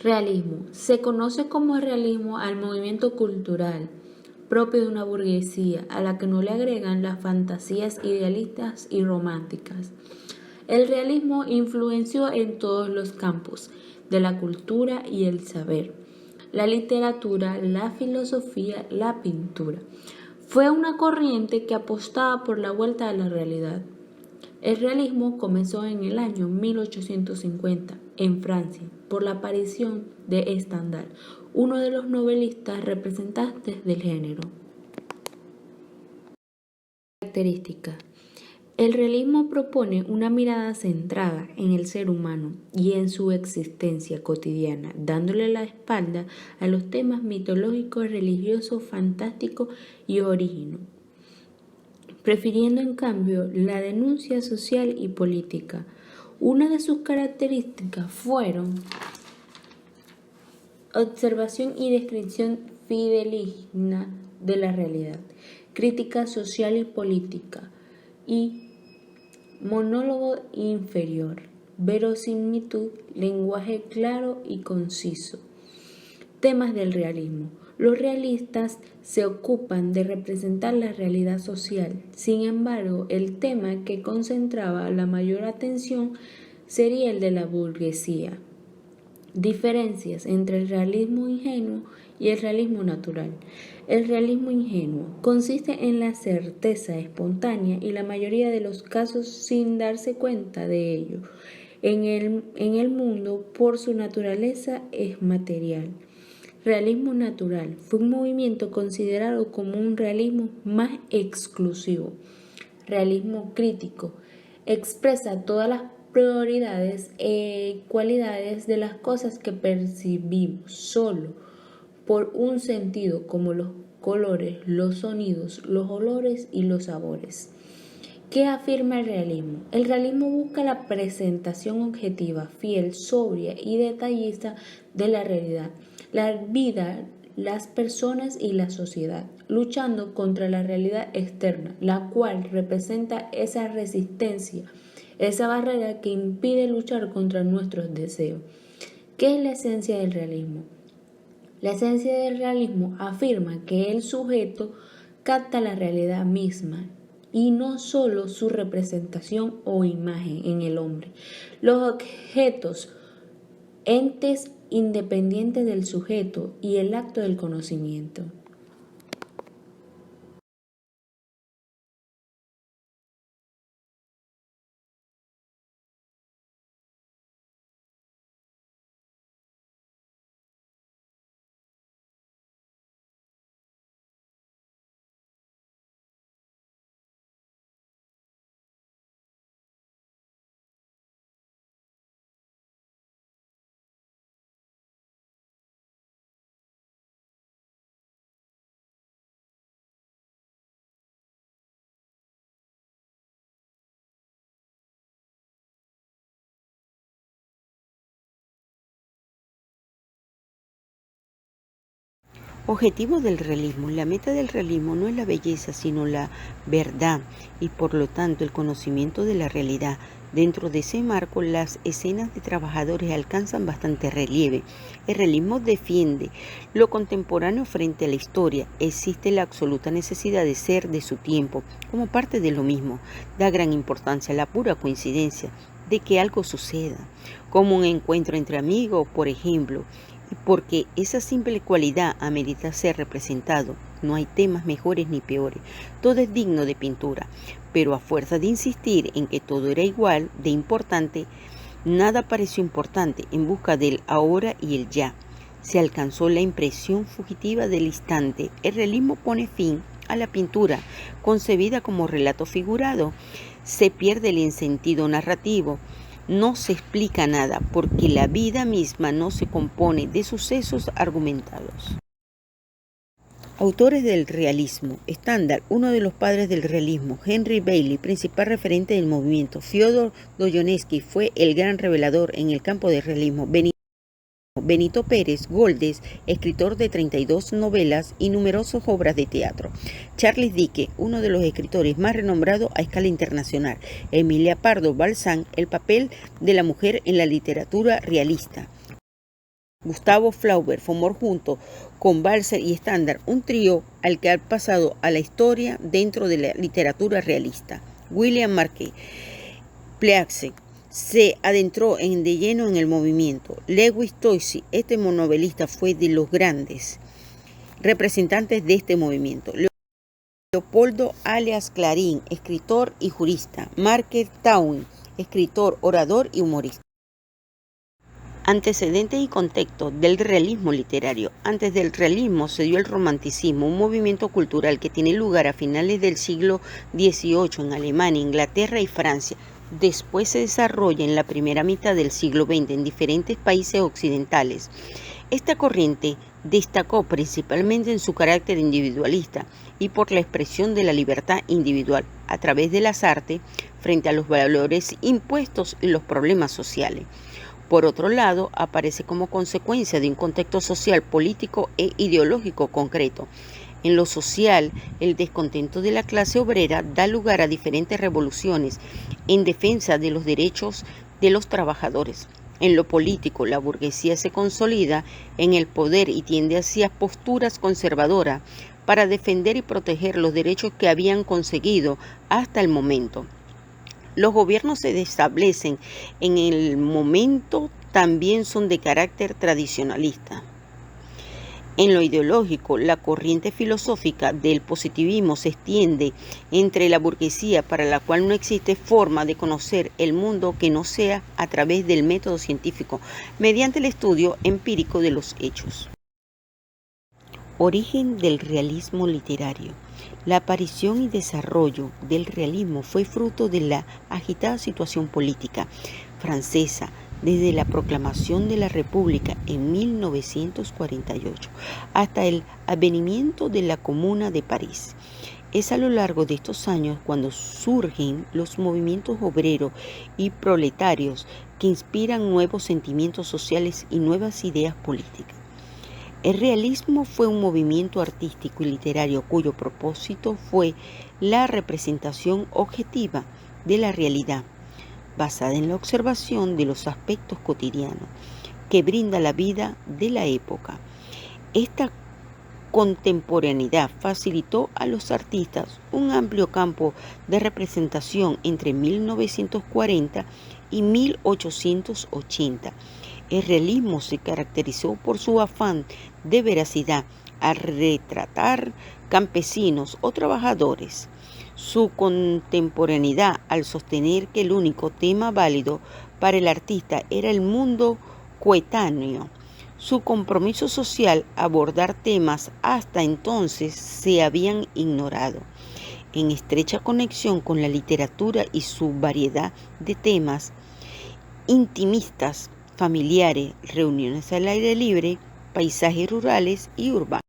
Realismo. Se conoce como realismo al movimiento cultural propio de una burguesía a la que no le agregan las fantasías idealistas y románticas. El realismo influenció en todos los campos de la cultura y el saber, la literatura, la filosofía, la pintura. Fue una corriente que apostaba por la vuelta a la realidad. El realismo comenzó en el año 1850 en Francia por la aparición de Stendhal, uno de los novelistas representantes del género. Características. El realismo propone una mirada centrada en el ser humano y en su existencia cotidiana, dándole la espalda a los temas mitológicos, religiosos, fantásticos y originales, prefiriendo en cambio la denuncia social y política. Una de sus características fueron observación y descripción fidedigna de la realidad, crítica social y política y monólogo inferior, verosimilitud, lenguaje claro y conciso. Temas del realismo. Los realistas se ocupan de representar la realidad social. Sin embargo, el tema que concentraba la mayor atención sería el de la burguesía. Diferencias entre el realismo ingenuo y el realismo natural. El realismo ingenuo consiste en la certeza espontánea y la mayoría de los casos sin darse cuenta de ello. En el mundo, por su naturaleza, es material. Realismo natural fue un movimiento considerado como un realismo más exclusivo. Realismo crítico expresa todas las prioridades e cualidades de las cosas que percibimos solo por un sentido, como los colores, los sonidos, los olores y los sabores. ¿Qué afirma el realismo? El realismo busca la presentación objetiva, fiel, sobria y detallista de la realidad, la vida, las personas y la sociedad, luchando contra la realidad externa, la cual representa esa resistencia, esa barrera que impide luchar contra nuestros deseos. ¿Qué es la esencia del realismo? La esencia del realismo afirma que el sujeto capta la realidad misma y no solo su representación o imagen en el hombre. Los objetos, entes independientes del sujeto y el acto del conocimiento. Objetivo del realismo. La meta del realismo no es la belleza, sino la verdad y por lo tanto el conocimiento de la realidad. Dentro de ese marco, las escenas de trabajadores alcanzan bastante relieve. El realismo defiende lo contemporáneo frente a la historia. Existe la absoluta necesidad de ser de su tiempo, como parte de lo mismo. Da gran importancia a la pura coincidencia de que algo suceda, como un encuentro entre amigos, por ejemplo. Y porque esa simple cualidad amerita ser representado, no hay temas mejores ni peores, todo es digno de pintura, pero a fuerza de insistir en que todo era igual de importante, nada pareció importante en busca del ahora y el ya. Se alcanzó la impresión fugitiva del instante. El realismo pone fin a la pintura, concebida como relato figurado. Se pierde el sentido narrativo. No se explica nada, porque la vida misma no se compone de sucesos argumentados. Autores del realismo. Stendhal, uno de los padres del realismo. Henry Bailey, principal referente del movimiento. Fyodor Dostoyevski fue el gran revelador en el campo del realismo. Benito Pérez Galdós, escritor de 32 novelas y numerosas obras de teatro. Charles Dickens, uno de los escritores más renombrados a escala internacional. Emilia Pardo Balzán, el papel de la mujer en la literatura realista. Gustavo Flaubert formó junto con Balzac y Stendhal un trío al que ha pasado a la historia dentro de la literatura realista. William Marquet Pleasure se adentró de lleno en el movimiento. Lewis Toysey, este novelista, fue de los grandes representantes de este movimiento. Leopoldo alias Clarín, escritor y jurista. Mark Twain, escritor, orador y humorista. Antecedentes y contexto del realismo literario. Antes del realismo se dio el romanticismo, un movimiento cultural que tiene lugar a finales del siglo XVIII en Alemania, Inglaterra y Francia. Después se desarrolla en la primera mitad del siglo XX en diferentes países occidentales. Esta corriente destacó principalmente en su carácter individualista y por la expresión de la libertad individual a través de las artes frente a los valores impuestos y los problemas sociales. Por otro lado, aparece como consecuencia de un contexto social, político e ideológico concreto. En lo social, el descontento de la clase obrera da lugar a diferentes revoluciones en defensa de los derechos de los trabajadores. En lo político, la burguesía se consolida en el poder y tiende hacia posturas conservadoras para defender y proteger los derechos que habían conseguido hasta el momento. Los gobiernos se establecen en el momento también son de carácter tradicionalista. En lo ideológico, la corriente filosófica del positivismo se extiende entre la burguesía, para la cual no existe forma de conocer el mundo que no sea a través del método científico, mediante el estudio empírico de los hechos. Origen del realismo literario. La aparición y desarrollo del realismo fue fruto de la agitada situación política francesa desde la proclamación de la República en 1948 hasta el advenimiento de la Comuna de París. Es a lo largo de estos años cuando surgen los movimientos obreros y proletarios que inspiran nuevos sentimientos sociales y nuevas ideas políticas. El realismo fue un movimiento artístico y literario cuyo propósito fue la representación objetiva de la realidad, basada en la observación de los aspectos cotidianos que brinda la vida de la época. Esta contemporaneidad facilitó a los artistas un amplio campo de representación entre 1940 y 1880. El realismo se caracterizó por su afán de veracidad al retratar campesinos o trabajadores, su contemporaneidad al sostener que el único tema válido para el artista era el mundo coetáneo, su compromiso social abordar temas hasta entonces se habían ignorado, en estrecha conexión con la literatura y su variedad de temas intimistas, familiares, reuniones al aire libre, paisajes rurales y urbanos.